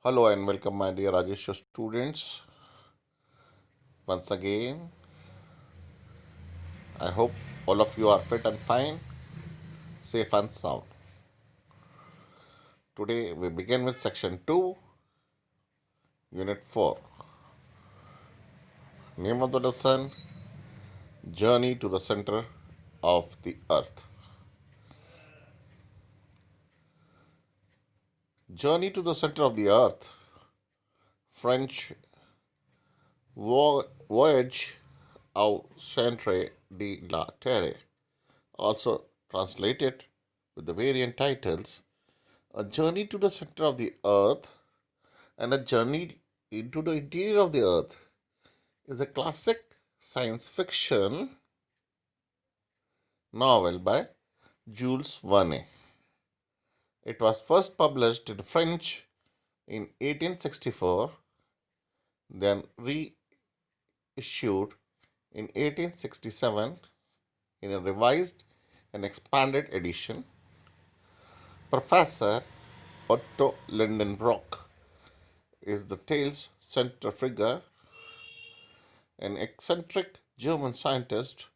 Hello and welcome, my dear Rajesh students. Once again, I hope all of you are fit and fine, safe and sound. Today we begin with section 2, unit 4. Name of the lesson: Journey to the Center of the Earth. Journey to the Center of the Earth, French Voyage au Centre de la Terre, also translated with the variant titles A Journey to the Center of the Earth and A Journey into the Interior of the Earth, is a classic science fiction novel by Jules Verne. It was first published in French in 1864, then reissued in 1867 in a revised and expanded edition. Professor Otto Lindenbrock is the tale's center figure, an eccentric German scientist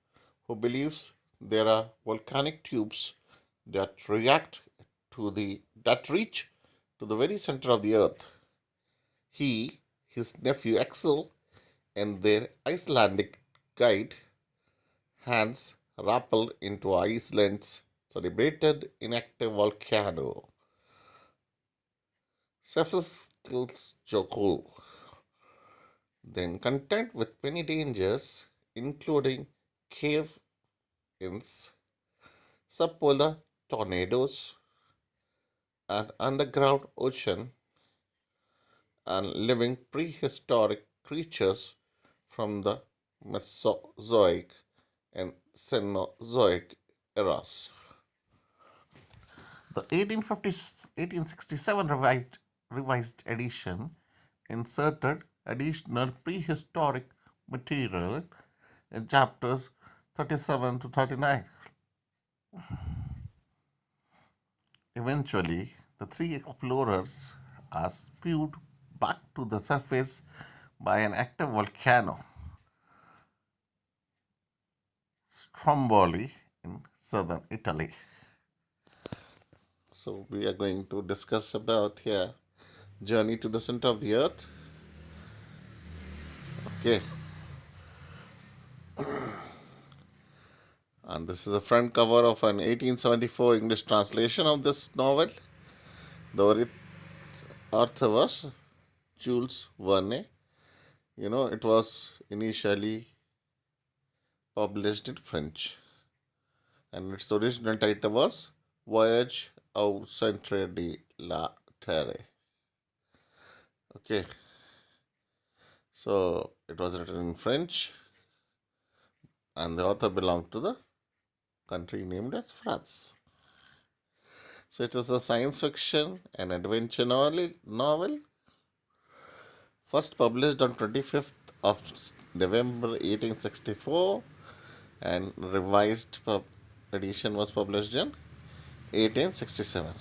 who believes there are volcanic tubes that reach to the very center of the earth. He, his nephew Axel, and their Icelandic guide Hans rappel into Iceland's celebrated inactive volcano, Sefskilsjökull. Then, content with many dangers, including cave ins, subpolar tornadoes, an underground ocean, and living prehistoric creatures from the Mesozoic and Cenozoic eras. The 1867 revised edition inserted additional prehistoric material in chapters 37 to 39. Eventually, the three explorers are spewed back to the surface by an active volcano, Stromboli, in southern Italy. So, we are going to discuss about here Journey to the Center of the Earth. Okay, and this is a front cover of an 1874 English translation of this novel. The author was Jules Verne. It was initially published in French, and its original title was Voyage au Centre de la Terre. Okay, so it was written in French, and the author belonged to the country named as France. So it is a science fiction and adventure novel first published on 25th of November 1864, and revised edition was published in 1867.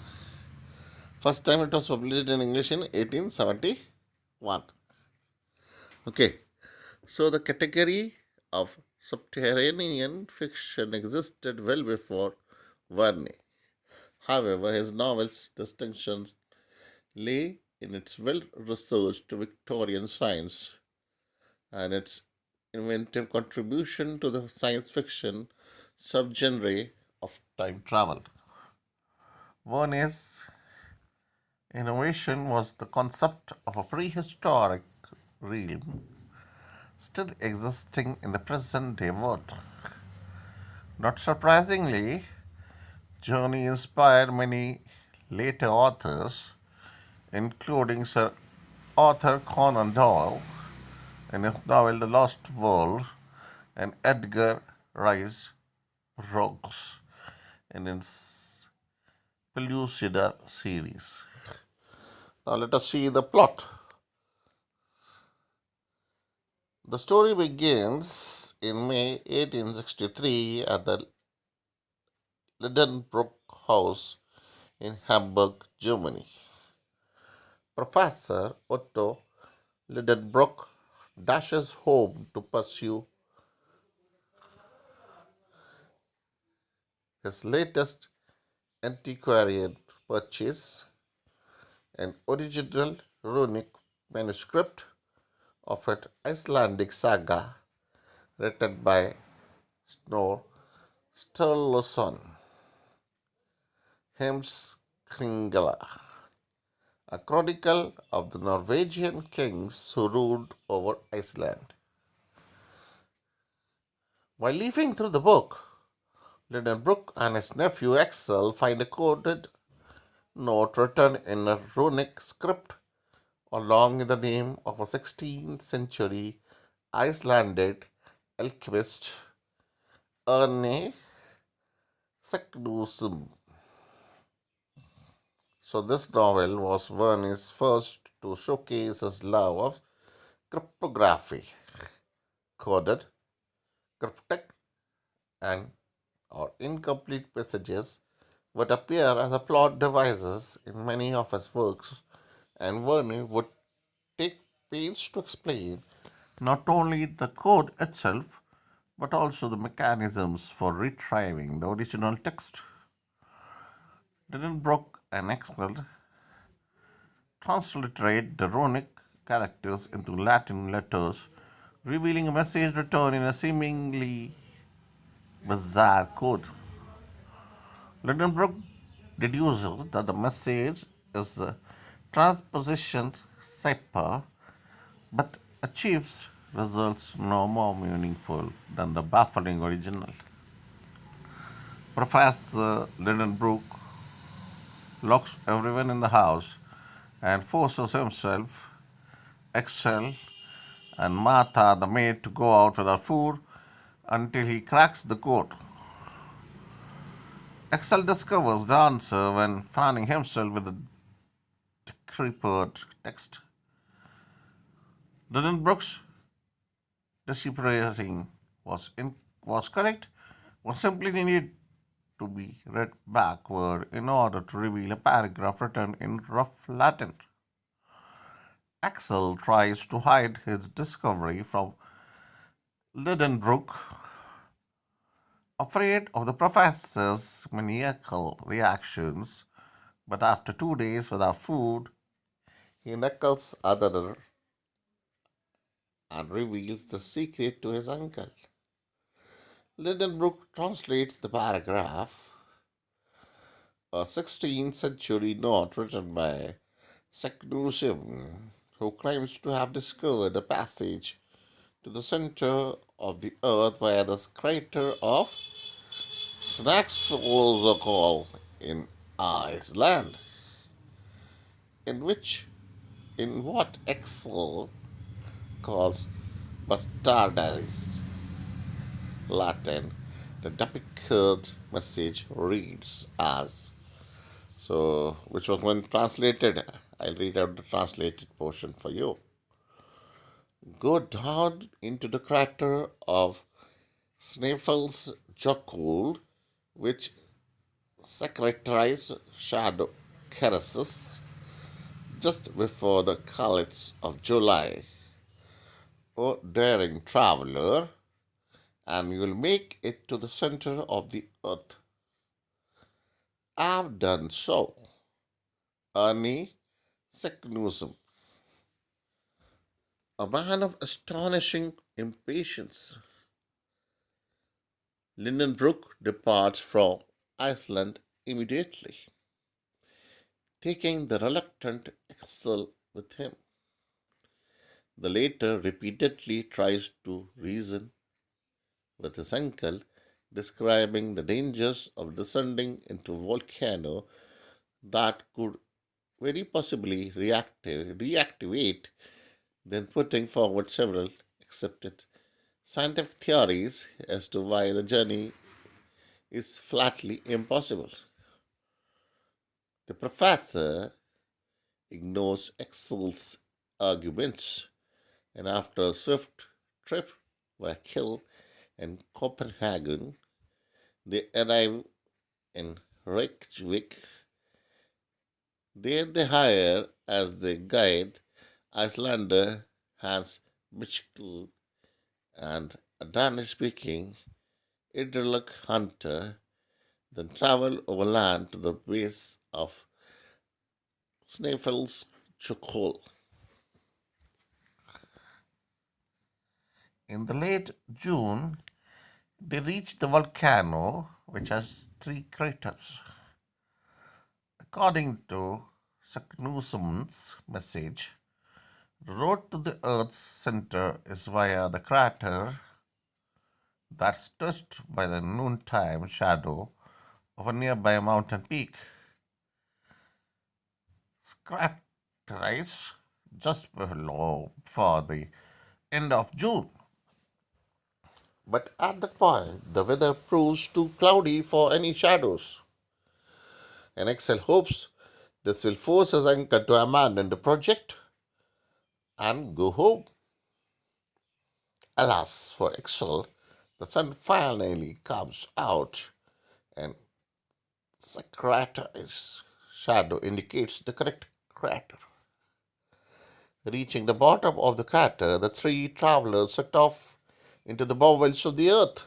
First time it was published in English in 1871. Okay, so the category of subterranean fiction existed well before Verne. However, his novel's distinctions lay in its well researched Victorian science and its inventive contribution to the science fiction subgenre of time travel. Verne's innovation was the concept of a prehistoric realm still existing in the present day world. Not surprisingly, Journey inspired many later authors, including Sir Arthur Conan Doyle in his novel The Lost World and Edgar Rice Burroughs in his Pellucidar series. Now let us see the plot. The story begins in May 1863 at the Lidenbrock House in Hamburg, Germany. Professor Otto Lidenbrock dashes home to pursue his latest antiquarian purchase, an original runic manuscript of an Icelandic saga written by Snorre Sturluson Heimskringla, a chronicle of the Norwegian kings who ruled over Iceland. While leafing through the book, Lidenbrook and his nephew Axel find a coded note written in a runic script along with the name of a 16th century Icelandic alchemist Erne Saknussemm. So, this novel was Verne's first to showcase his love of cryptography, coded, cryptic, and or incomplete messages would appear as a plot devices in many of his works, and Verne would take pains to explain not only the code itself but also the mechanisms for retrieving the original text. Lidenbrock and Axel transliterate the runic characters into Latin letters, revealing a message written in a seemingly bizarre code. Lindenbrook deduces that the message is a transposition cipher but achieves results no more meaningful than the baffling original. Professor Lindenbrook locks everyone in the house and forces himself, Excel, and Martha, the maid, to go out without food until he cracks the code. Excel discovers the answer when fanning himself with the decrepit text. Lidenbrook's deciphering was correct, but simply needed to be read backward in order to reveal a paragraph written in rough Latin. Axel tries to hide his discovery from Lidenbrook, afraid of the professor's maniacal reactions, but after 2 days without food, he knuckles other and reveals the secret to his uncle. Lidenbrook translates the paragraph, a 16th century note written by Saknussemm, who claims to have discovered a passage to the center of the earth via the crater of Snagsfjordakol in Iceland, in which, in what Excel calls bastardized Latin, the depicted message reads as so, which was when translated. I'll read out the translated portion for you. Go down into the crater of Snæfell's Jökull, which secretaries shadow caresses just before the clouds of July. O daring traveler, and you will make it to the center of the earth. I've done so. Ernie Saknussemm, a man of astonishing impatience. Lindenbrook departs from Iceland immediately, taking the reluctant Axel with him. The latter repeatedly tries to reason with his uncle, describing the dangers of descending into a volcano that could very possibly reactivate, then putting forward several accepted scientific theories as to why the journey is flatly impossible. The professor ignores Axel's arguments, and after a swift trip by Kiel and Copenhagen, they arrive in Reykjavik, There they hire as their guide Icelander Hans Bichkel and a Danish speaking Idrilic hunter, then travel overland to the base of Snæfell's Chokol. In the late June, they reach the volcano, which has three craters. According to Saknussemm's message, the road to the Earth's center is via the crater that's touched by the noontime shadow of a nearby mountain peak. Characterized just below for the end of June. But at that point, the weather proves too cloudy for any shadows, and Excel hopes this will force his anchor to abandon the project and go home. Alas for Excel, the sun finally comes out, and the crater's shadow indicates the correct crater. Reaching the bottom of the crater, the three travelers set off into the bowels of the earth,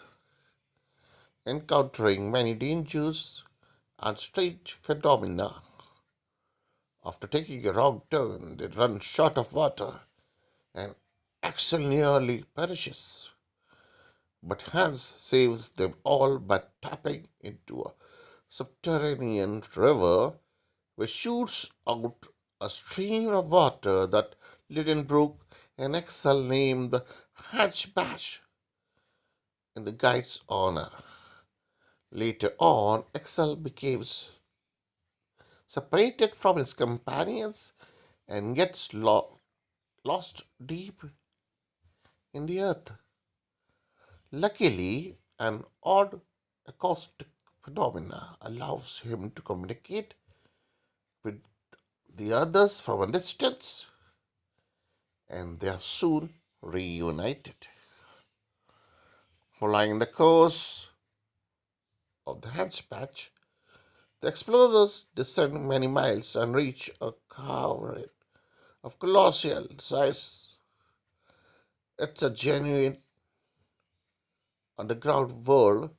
encountering many dangers and strange phenomena. After taking a wrong turn, they run short of water, and Axel nearly perishes. But Hans saves them all by tapping into a subterranean river which shoots out a stream of water that Lidenbrook and Axel named the Hatchbash in the guide's honor. Later on, Axel becomes separated from his companions and gets lost deep in the earth. Luckily, an odd acoustic phenomena allows him to communicate with the others from a distance, and they are soon reunited. Following the course of the Hatchback, the explorers descend many miles and reach a cavern of colossal size. It's a genuine underground world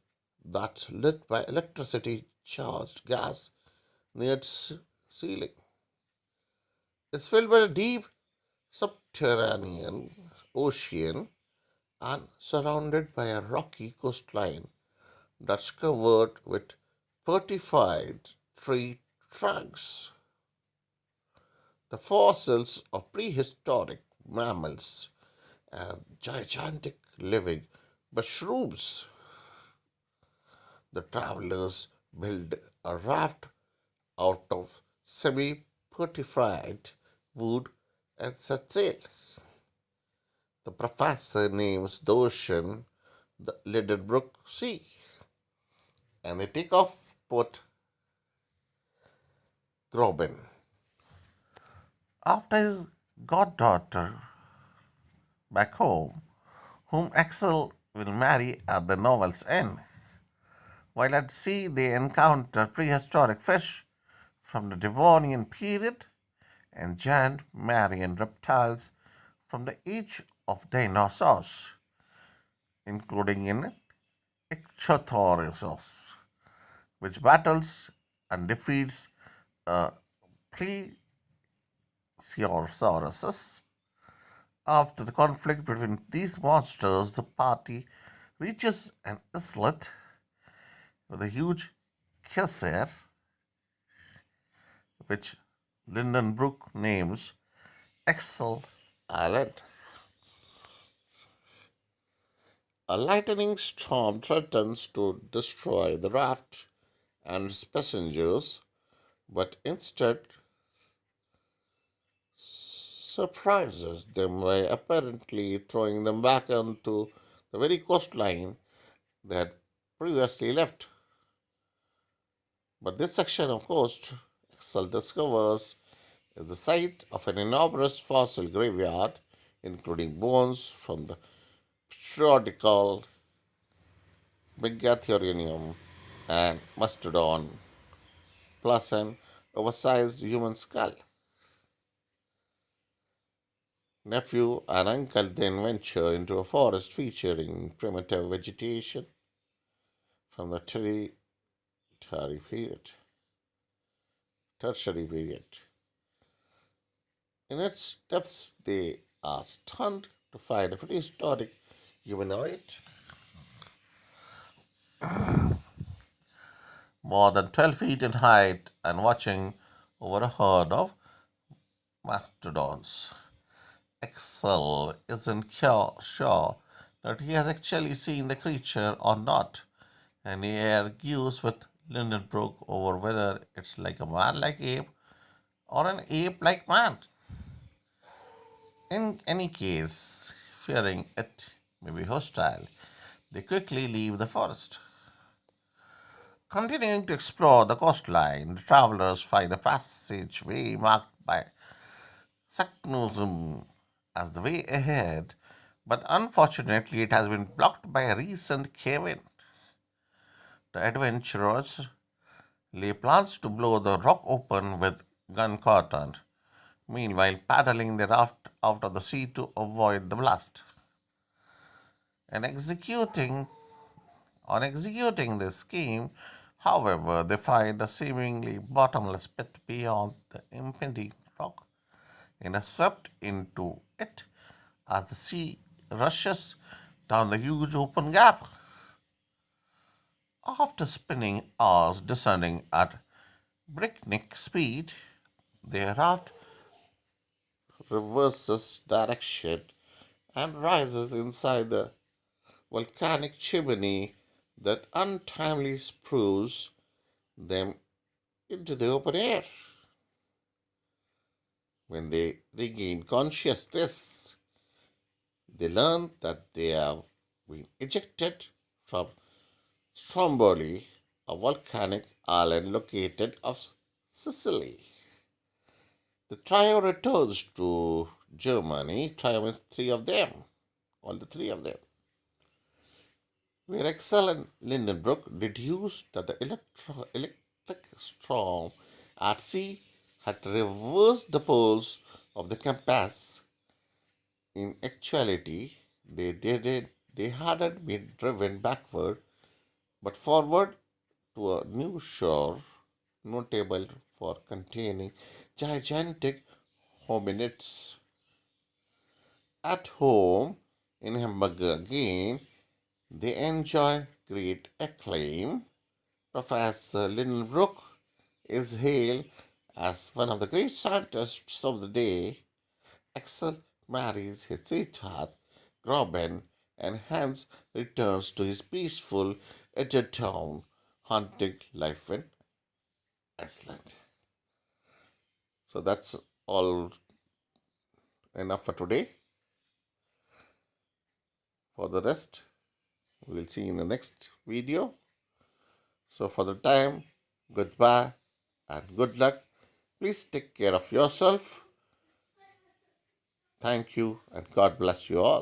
that's lit by electricity charged gas near its ceiling. It's filled by a deep subterranean ocean and surrounded by a rocky coastline that's covered with petrified tree trunks. The fossils of prehistoric mammals and gigantic living mushrooms. The travelers build a raft out of semi petrified wood and set sail. The professor names the ocean the Lidenbrook Sea, and they take off Port Groben. After his goddaughter back home, whom Axel will marry at the novel's end. While at sea, they encounter prehistoric fish from the Devonian period and giant marine reptiles from the age of dinosaurs, including in Ichthyosaurus, which battles and defeats a Plesiosaurus. After the conflict between these monsters, the party reaches an islet with a huge geyser, which Lindenbrook names Excel Island. A lightning storm threatens to destroy the raft and its passengers, but instead surprises them by apparently throwing them back onto the very coastline they had previously left. But this section of coast, Excel discovers, is the site of an enormous fossil graveyard, including bones from the periodical Megatherium and Mastodon, plus an oversized human skull. Nephew and uncle then venture into a forest featuring primitive vegetation from the tertiary period. Tertiary period. In its depths, they are stunned to find a prehistoric humanoid more than 12 feet in height and watching over a herd of mastodons. Axel isn't sure that he has actually seen the creature or not, and he argues with Lindenbrook over whether it's like a man like ape or an ape like man. In any case, fearing it may be hostile, they quickly leave the forest. Continuing to explore the coastline, the travelers find a passageway marked by Saknusum as the way ahead, but unfortunately it has been blocked by a recent cave in. The adventurers lay plans to blow the rock open with gun cotton, meanwhile paddling the raft out of the sea to avoid the blast. And executing this scheme, however, they find a seemingly bottomless pit beyond the impending rock and are swept into it as the sea rushes down the huge open gap. After spending hours descending at breakneck speed, their raft reverses direction and rises inside the volcanic chimney that untimely spews them into the open air. When they regain consciousness, they learn that they have been ejected from Stromboli, a volcanic island located off Sicily. The trio returns to Germany. Trio means three of them, all the three of them. Where Axel and Lindenbrook deduced that the electric storm at sea had reversed the poles of the compass. In actuality, they hadn't been driven backward but forward to a new shore notable for containing gigantic hominids. At home in Hamburg again, they enjoy great acclaim. Professor Lindenbrook is hailed as one of the great scientists of the day. Axel marries his sweetheart, Groben, and Hans returns to his peaceful Edgertown hunting life in Iceland. So that's all enough for today. For the rest, we will see in the next video. So for the time, goodbye and good luck. Please take care of yourself. Thank you and God bless you all.